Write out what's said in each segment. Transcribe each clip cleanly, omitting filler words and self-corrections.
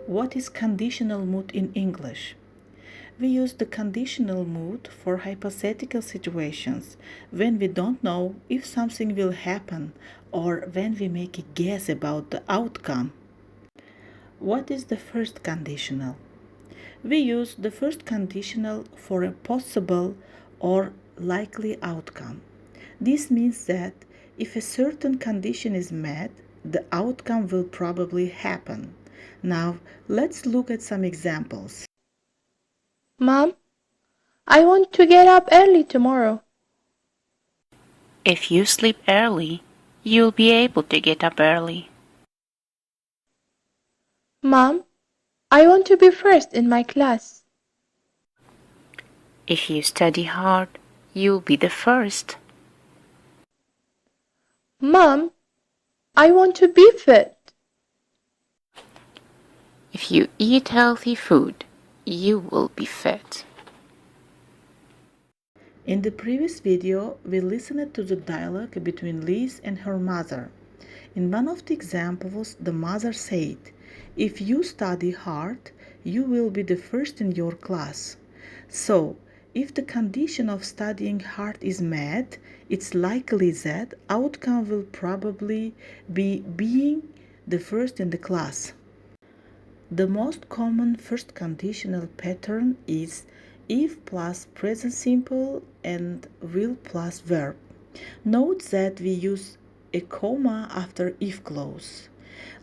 What is conditional mood in English? We use the conditional mood for hypothetical situations when we don't know if something will happen or when we make a guess about the outcome. What is the first conditional? We use the first conditional for a possible or likely outcome. This means that if a certain condition is met, the outcome will probably happen. Now, let's look at some examples. Mom, I want to get up early tomorrow. If you sleep early, you'll be able to get up early. Mom, I want to be first in my class. If you study hard, you'll be the first. Mom, I want to be fit. If you eat healthy food, you will be fit. In the previous video, we listened to the dialogue between Liz and her mother. In one of the examples, the mother said, "If you study hard, you will be the first in your class." So, if the condition of studying hard is met, it's likely that outcome will probably be being the first in the class. The most common first conditional pattern is if plus present simple and will plus verb. Note that we use a comma after if clause.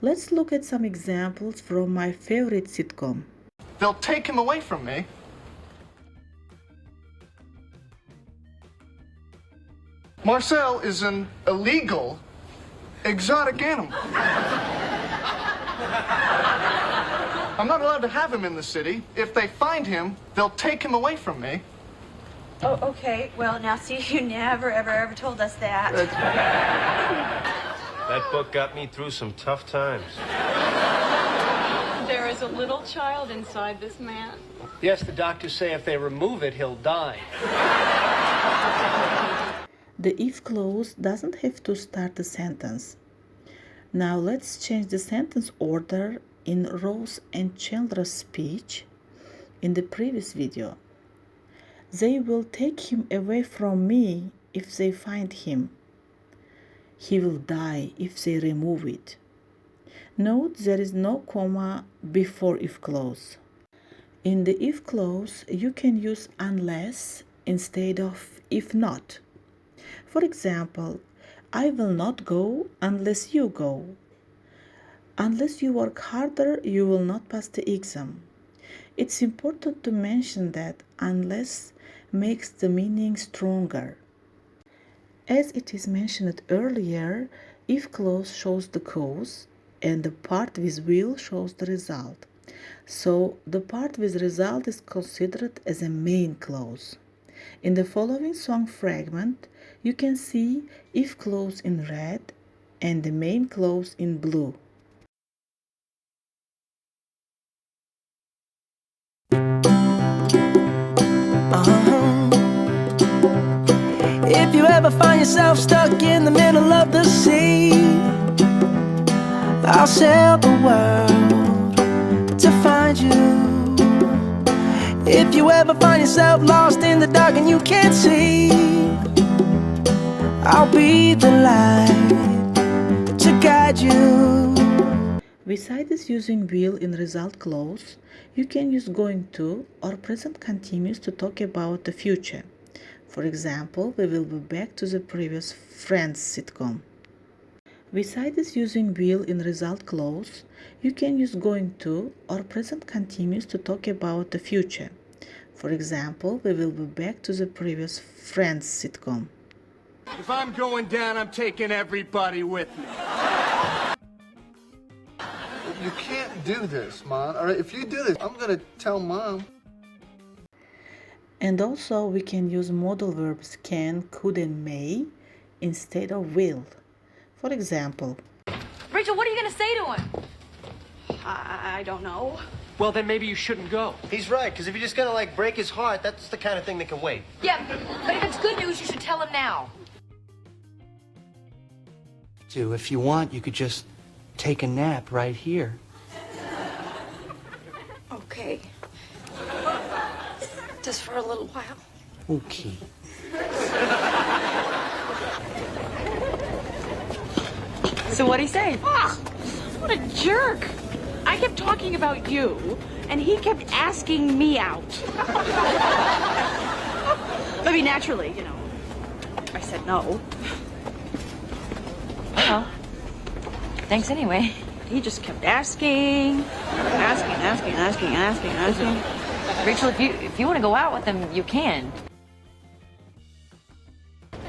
Let's look at some examples from my favorite sitcom. They'll take him away from me. Marcel is an illegal exotic animal. I'm not allowed to have him in the city. If they find him, they'll take him away from me. Oh, okay. Well, now, see, you never, ever told us that. That book got me through some tough times. There is a little child inside this man. Yes, the doctors say if they remove it, he'll die. The if clause doesn't have to start the sentence. Now let's change the sentence order in Rose and Chandler's speech in the previous video. They will take him away from me if they find him. He will die if they remove it. Note there is no comma before if clause. In the if clause, you can use unless instead of if not. For example, I will not go unless you go. Unless you work harder, you will not pass the exam. It's important to mention that unless makes the meaning stronger. As it is mentioned earlier, if clause shows the cause and the part with will shows the result. So the part with result is considered as a main clause. In the following song fragment, you can see if clause in red and the main clause in blue. If you ever find yourself stuck in the middle of the sea, I'll sail the world to find you. If you ever find yourself lost in the dark and you can't see, I'll be the light to guide you. Besides using will in result clause, you can use going to or present continuous to talk about the future. For example, we will be back to the previous Friends sitcom. Besides using will in result clause, you can use going to or present continuous to talk about the future. For example, we will be back to the previous Friends sitcom. If I'm going down, I'm taking everybody with me. You can't do this, Mom. All right, if you do this, I'm gonna tell Mom. And also we can use modal verbs can, could, and may instead of will. For example, Rachel, what are you going to say to him? I don't know. Well, then maybe you shouldn't go. He's right, because if you're just gonna, break his heart, that's the kind of thing that can wait. Yeah, but if it's good news, you should tell him now. If you want, you could just take a nap right here. Okay. Just for a little while. Okay. So what'd he say? Ugh, what a jerk. I kept talking about you, and he kept asking me out. I mean, naturally, you know. I said no. Well, thanks anyway. He just kept asking. Rachel, if you want to go out with him, you can.